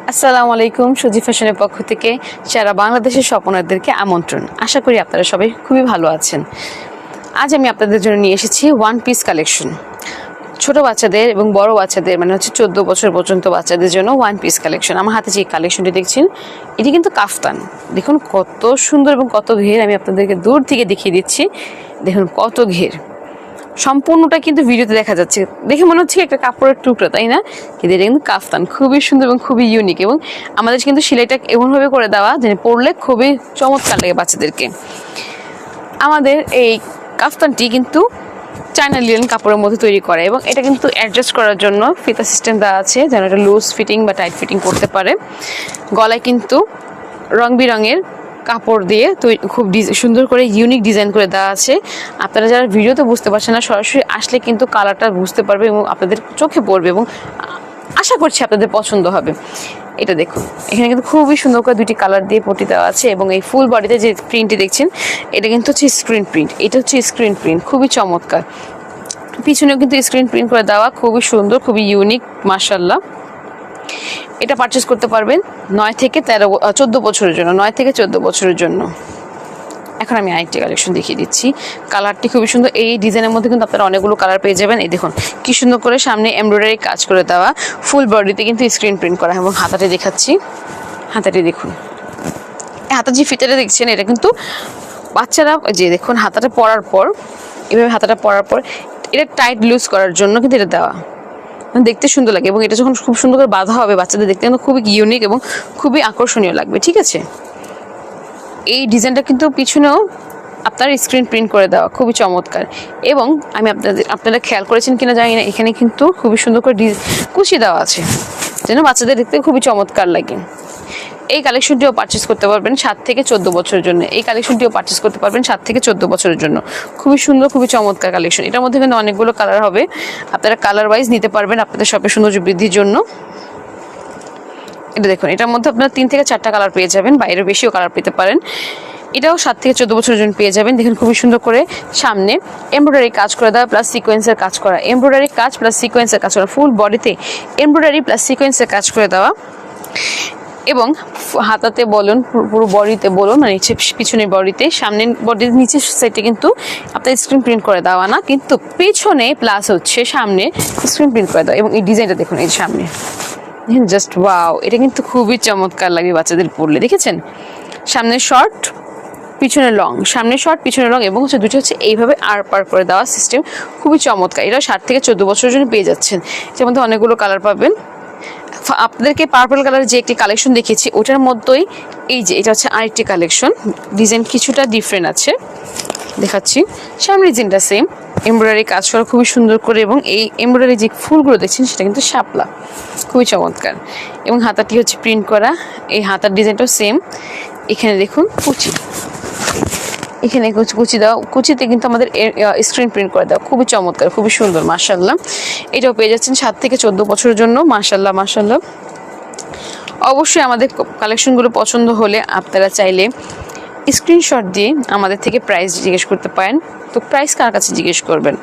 আসসালামু আলাইকুম। সুজি ফ্যাশনের পক্ষ থেকে সারা বাংলাদেশের স্বপ্নারদেরকে আমন্ত্রণ। আশা করি আপনারা সবাই খুবই ভালো আছেন। আজ আমি আপনাদের জন্য নিয়ে এসেছি ওয়ান পিস কালেকশন। ছোট বাচ্চাদের এবং বড় বাচ্চাদের মানে হচ্ছে 14 বছর পর্যন্ত বাচ্চাদের জন্য ওয়ান পিস কালেকশন। আমার হাতে যে কালেকশনটি দেখছেন এটি কিন্তু কাফতান। দেখুন কত সুন্দর এবং কত ঘের, আমি আপনাদেরকে দূর থেকে দেখিয়ে দিচ্ছি। দেখুন কত ঘের, সম্পূর্ণটা কিন্তু ভিডিওতে দেখা যাচ্ছে, দেখে মনে হচ্ছে একটা কাপড়ের টুকরো, তাই না? কিন্তু এটা কিন্তু কাফতান, খুবই সুন্দর এবং খুবই ইউনিক। এবং আমাদের কিন্তু সেলাইটা এমনভাবে করে দেওয়া যে পরলে খুবই চমৎকার লাগে বাচ্চাদেরকে। আমাদের এই কাফতানটি কিন্তু চায়না লিনেন কাপড়ের মধ্যে তৈরি করা, এবং এটা কিন্তু অ্যাডজাস্ট করার জন্য ফিতা সিস্টেম দেওয়া আছে যেন এটা লুজ ফিটিং বা টাইট ফিটিং করতে পারে। গলায় কিন্তু রং বেরঙের কাপড় দিয়ে খুব সুন্দর করে ইউনিক ডিজাইন করে দেওয়া আছে। আপনারা যারা ভিডিওতে বুঝতে পারছেন না, সরাসরি আসলে কিন্তু কালারটা বুঝতে পারবে এবং আপনাদের চোখে পড়বে, এবং আশা করছি আপনাদের পছন্দ হবে। এটা দেখুন, এখানে কিন্তু খুবই সুন্দর করে দুটি কালার দিয়ে পটি দেওয়া আছে, এবং এই ফুল বডিতে যে প্রিন্টটি দেখছেন এটা কিন্তু হচ্ছে স্ক্রিন প্রিন্ট। এটা হচ্ছে স্ক্রিন প্রিন্ট, খুবই চমৎকার। পিছনেও কিন্তু স্ক্রিন প্রিন্ট করে দেওয়া, খুবই সুন্দর, খুবই ইউনিক, মাশাআল্লাহ। এটা পারচেস করতে পারবেন 9 থেকে 14 বছরের জন্য, 9 থেকে 14 বছরের জন্য। এখন আমি আরেকটি কালেকশন দেখিয়ে দিচ্ছি। কালারটি খুবই সুন্দর। এই ডিজাইনের মধ্যে কিন্তু আপনারা অনেকগুলো কালার পেয়ে যাবেন। এই দেখুন কি সুন্দর করে সামনে এমব্রয়ডারি কাজ করে দেওয়া, ফুল বডিতে কিন্তু স্ক্রিন প্রিন্ট করা। এবং হাতাটি দেখাচ্ছি, হাতাটি দেখুন। হাতার যে ফিতাটা দেখছেন এটা কিন্তু বাচ্চারা যে দেখুন হাতাটা পরার পর, এভাবে হাতাটা পরার পর এটা টাইট লুজ করার জন্য কিন্তু এটা দেওয়া, দেখতে সুন্দর লাগে। এবং এটা যখন খুব সুন্দর করে বাঁধা হবে বাচ্চাদের দেখতে কিন্তু খুবই ইউনিক এবং খুবই আকর্ষণীয় লাগবে। ঠিক আছে, এই ডিজাইনটা কিন্তু পিছনেও আপনার স্ক্রিন প্রিন্ট করে দেওয়া, খুবই চমৎকার। এবং আমি আপনারা খেয়াল করেছেন কিনা জানি না, এখানে কিন্তু খুবই সুন্দর করে কুচি দেওয়া আছে যেন বাচ্চাদের দেখতে খুবই চমৎকার লাগে। এই কালেকশনটিও পারচেস করতে পারবেন 7 থেকে 14 বছরের জন্য। এই কালেকশনটিও পারচেস করতে পারবেন 7 থেকে 14 বছরের জন্য। খুবই সুন্দর, খুবই চমৎকার কালেকশন। এটার মধ্যে কিন্তু অনেকগুলো কালার হবে, আপনারা কালার ওয়াইজ নিতে পারবেন আপনাদের শপের সৌন্দর্য বৃদ্ধির জন্য। এটা দেখুন, এটার মধ্যে আপনারা 3 থেকে 4টা কালার পেয়ে যাবেন, বাইরেও বেশিও কালার পেতে পারেন। এটাও 7 থেকে 14 বছরের জন্য পেয়ে যাবেন। দেখুন খুবই সুন্দর করে সামনে এমব্রয়ডারি কাজ করে দেওয়া প্লাস সিকোয়েন্সের কাজ করা, এমব্রয়ডারি কাজ প্লাস সিকোয়েন্সের কাজ করা, ফুল বডিতে এমব্রয়ডারি প্লাস সিকোয়েন্সের কাজ করে দেওয়া। এবং হাতাতে বলুন, পুরো বডিতে বলুন, মানে পিছনের বডিতে, সামনের বডির নিচের সাইডে কিন্তু আপনার স্ক্রিন প্রিন্ট করে দেওয়া না, কিন্তু পেছনে প্লাস হচ্ছে সামনে স্ক্রিন প্রিন্ট করে দেওয়া। এবং এই ডিজাইনটা দেখুন, এই সামনে জাস্ট ওয়াও, এটা কিন্তু খুবই চমৎকার লাগে বাচ্চাদের পরলে। দেখেছেন, সামনে শর্ট পিছনে লং, সামনে শর্ট পিছনে লং, এবং হচ্ছে দুটো হচ্ছে এইভাবে আর পার করে দেওয়া সিস্টেম, খুবই চমৎকার। এটা 7 থেকে 14 বছরের জন্য পেয়ে যাচ্ছেন। এর মধ্যে অনেকগুলো কালার পাবেন। আপনাদেরকে পার্পল কালার যে একটি কালেকশন দেখিয়েছি ওটার মধ্যেই এই যে এটা হচ্ছে আরেকটি কালেকশন, ডিজাইন কিছুটা ডিফারেন্ট আছে, দেখাচ্ছি। সামনে ডিজাইনটা সেম, এমব্রয়ডারি কাজ করা খুবই সুন্দর করে, এবং এই এমব্রয়ডারি যে ফুলগুলো দেখছেন সেটা কিন্তু শাপলা, খুবই চমৎকার। এবং হাতাটি হচ্ছে প্রিন্ট করা, এই হাতার ডিজাইনটাও সেম। এখানে দেখুন কুচি, এখানে কুচি দেওয়া, কুচিতে কিন্তু আমাদের স্ক্রিন প্রিন্ট করে দেওয়া, খুবই চমৎকার, খুবই সুন্দর, মাশাআল্লাহ। এটাও পেয়ে যাচ্ছেন 7 থেকে 14 বছরের জন্য, মাশাআল্লাহ মাশাআল্লাহ। অবশ্যই আমাদের কালেকশনগুলো পছন্দ হলে আপনারা চাইলে স্ক্রিনশট দিয়ে আমাদের থেকে প্রাইস জিজ্ঞেস করতে পারেন। তো প্রাইস কার কাছে জিজ্ঞেস করবেন?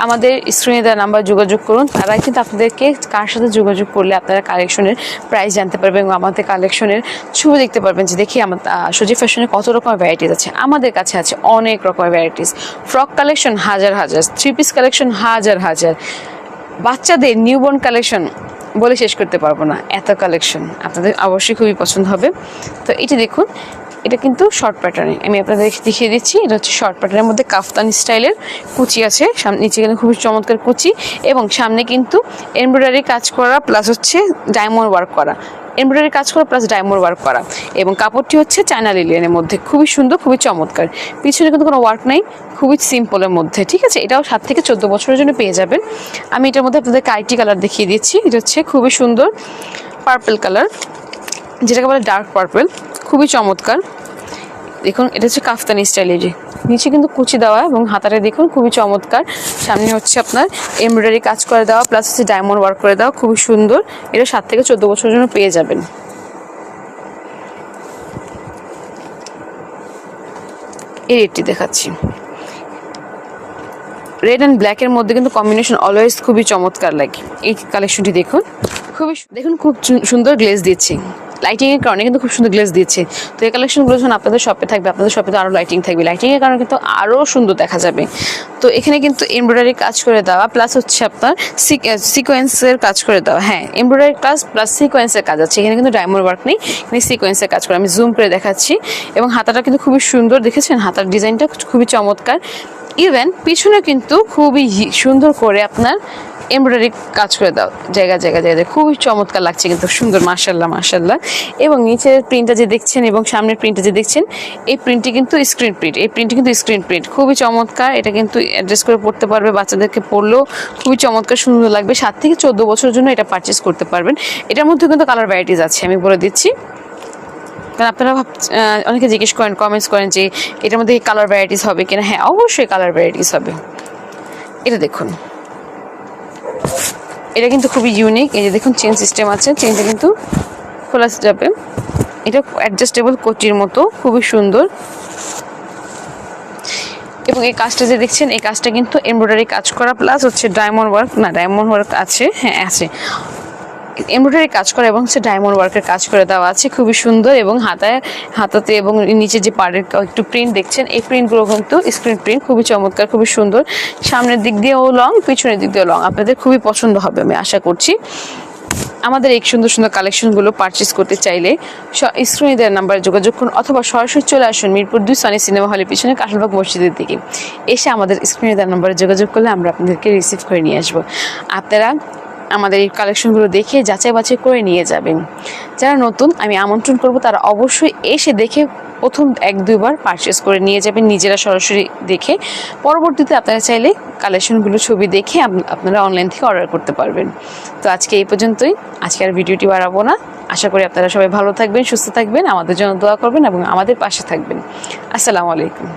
আমাদের স্ক্রিনে দেওয়া নাম্বার যোগাযোগ করুন, তারা কিন্তু আপনাদেরকে কার সাথে যোগাযোগ করলে আপনারা কালেকশনের প্রাইস জানতে পারবেন এবং আমাদের কালেকশনের ছবি দেখতে পারবেন যে দেখি আমার সুজি ফ্যাশনে কত রকমের ভ্যারাইটিস আছে। আমাদের কাছে আছে অনেক রকমের ভ্যারাইটিস, ফ্রক কালেকশন হাজার হাজার, 3 পিস কালেকশন হাজার হাজার, বাচ্চাদের নিউবর্ন কালেকশন বলে শেষ করতে পারবো না, এত কালেকশন আপনাদের অবশ্যই খুবই পছন্দ হবে। তো এটি দেখুন, এটা কিন্তু শর্ট প্যাটার্নে, আমি আপনাদের দেখিয়ে দিচ্ছি। এটা হচ্ছে শর্ট প্যাটার্নের মধ্যে কাফতানি স্টাইলের, কুচি আছে সামনে, নিচে কিন্তু খুবই চমৎকার কুচি, এবং সামনে কিন্তু এমব্রয়ডারি কাজ করা প্লাস হচ্ছে ডায়মন্ড ওয়ার্ক করা, এমব্রয়ডারি কাজ করা প্লাস ডায়মন্ড ওয়ার্ক করা। এবং কাপড়টি হচ্ছে চায়না লিলিয়ানের মধ্যে, খুবই সুন্দর, খুবই চমৎকার। পিছনে কিন্তু কোনো ওয়ার্ক নাই, খুবই সিম্পলের মধ্যে। ঠিক আছে, এটাও 7 থেকে 14 বছরের জন্য পেয়ে যাবেন। আমি এটার মধ্যে আপনাদের আরেকটি কালার দেখিয়ে দিচ্ছি। এটা হচ্ছে খুবই সুন্দর পার্পল কালার, যেটাকে বলে ডার্ক পার্পল, খুবই চমৎকার। দেখুন এটা হচ্ছে কাফতানি স্টাইলের, নিচে কিন্তু কুচি দেওয়া, এবং হাতাটা দেখুন খুবই চমৎকার। সামনে হচ্ছে আপনার এমব্রয়ডারি কাজ করে দেওয়া প্লাস হচ্ছে ডায়মন্ড ওয়ার্ক করে দেওয়া, খুবই সুন্দর। এটা 7 থেকে 14 বছরের জন্য পেয়ে যাবেন। এই রেডটি দেখাচ্ছি, রেড অ্যান্ড ব্ল্যাকের মধ্যে কিন্তু কম্বিনেশন অলওয়েজ খুবই চমৎকার লাগে। এই কালেকশনটি দেখুন, দেখুন খুব সুন্দর গ্লেজ দিচ্ছে, লাইটিং এর কারণে কিন্তু খুব সুন্দর গ্লেজ দিচ্ছে। তো এই কালেকশনগুলো যখন আপনাদের শপে থাকবে, আপনাদের শপে তো আরো লাইটিং থাকবে, লাইটিং এর কারণে কিন্তু আরো সুন্দর দেখা যাবে। তো এখানে কিন্তু এমব্রয়ডারি কাজ করে দেওয়া প্লাস হচ্ছে আপনার সিকোয়েন্সের কাজ করে দেওয়া। হ্যাঁ, এমব্রয়ডারি কাজ প্লাস সিকোয়েন্সের কাজ আছে, এখানে কিন্তু ডায়মন্ড ওয়ার্ক নেই, এখানে সিকোয়েন্সের কাজ করে। আমি জুম করে দেখাচ্ছি, এবং হাতাটা কিন্তু খুবই সুন্দর, দেখেছেন হাতার ডিজাইনটা খুবই চমৎকার। ইভেন পিছনে কিন্তু খুবই সুন্দর করে আপনার এমব্রয়ডারি কাজ করে দাও, জায়গায় খুবই চমৎকার লাগছে কিন্তু, সুন্দর, মাশাআল্লাহ। এবং নিচের প্রিন্টটা যে দেখছেন এবং সামনের প্রিন্টটা যে দেখছেন, এই প্রিন্টটি কিন্তু স্ক্রিন প্রিন্ট, খুবই চমৎকার। এটা কিন্তু অ্যাডজাস্ট করে পড়তে পারবে, বাচ্চাদেরকে পরলেও খুবই চমৎকার সুন্দর লাগবে। 7 থেকে 14 বছরের জন্য এটা পারচেস করতে পারবেন। এটার মধ্যে কিন্তু কালার ভ্যারাইটিস আছে, আমি বলে দিচ্ছি, কারণ আপনারা অনেকে জিজ্ঞেস করেন, কমেন্টস করেন যে এটার মধ্যে কালার ভ্যারাইটিস হবে কিনা। হ্যাঁ, অবশ্যই কালার ভ্যারাইটিস হবে। এটা দেখুন, এটা কিন্তু খুবই ইউনিক। এই যে দেখুন চেন সিস্টেম আছে, চেনটা কিন্তু খোলা যাবে। এটা অ্যাডজাস্টেবল কোটির মতো, খুবই সুন্দর। এবং এই কাজটা যে দেখছেন, এই কাজটা কিন্তু এমব্রয়ডারি কাজ করা প্লাস হচ্ছে ডায়মন্ড ওয়ার্ক আছে, হ্যাঁ আছে, এমব্রয়ডারি কাজ করা এবং হচ্ছে ডায়মন্ড ওয়ার্কের কাজ করে দেওয়া আছে, খুবই সুন্দর। এবং হাতাতে এবং নিচে যে পাড়ের একটু প্রিন্ট দেখছেন, এই প্রিন্টগুলো কিন্তু স্ক্রিন প্রিন্ট, খুবই চমৎকার, খুবই সুন্দর। সামনের দিক দিয়েও লং, পিছনের দিক দিয়েও লং, আপনাদের খুবই পছন্দ হবে আমি আশা করছি। আমাদের এই সুন্দর সুন্দর কালেকশনগুলো পারচেস করতে চাইলে স্ক্রিনে দেওয়ার নাম্বারে যোগাযোগ করুন, অথবা সরাসরি চলে আসুন মিরপুর 2 সানি সিনেমা হলের পিছনে কাশালবাগ মসজিদের দিকে। এসে আমাদের স্ক্রিনে দেওয়ার নাম্বারে যোগাযোগ করলে আমরা আপনাদেরকে রিসিভ করে নিয়ে আসবো। আপনারা আমাদের এই কালেকশনগুলো দেখে যাচাই বাছাই করে নিয়ে যাবেন। যারা নতুন, আমি আমন্ত্রণ করব তারা অবশ্যই এসে দেখে প্রথম 1-2 বার পারচেস করে নিয়ে যাবেন নিজেরা সরাসরি দেখে। পরবর্তীতে আপনারা চাইলে কালেকশনগুলো ছবি দেখে আপনারা অনলাইন থেকে অর্ডার করতে পারবেন। তো আজকে এই পর্যন্তই, আজকে আর ভিডিওটি বাড়াবো না। আশা করি আপনারা সবাই ভালো থাকবেন, সুস্থ থাকবেন, আমাদের জন্য দোয়া করবেন এবং আমাদের পাশে থাকবেন। আসসালামু আলাইকুম।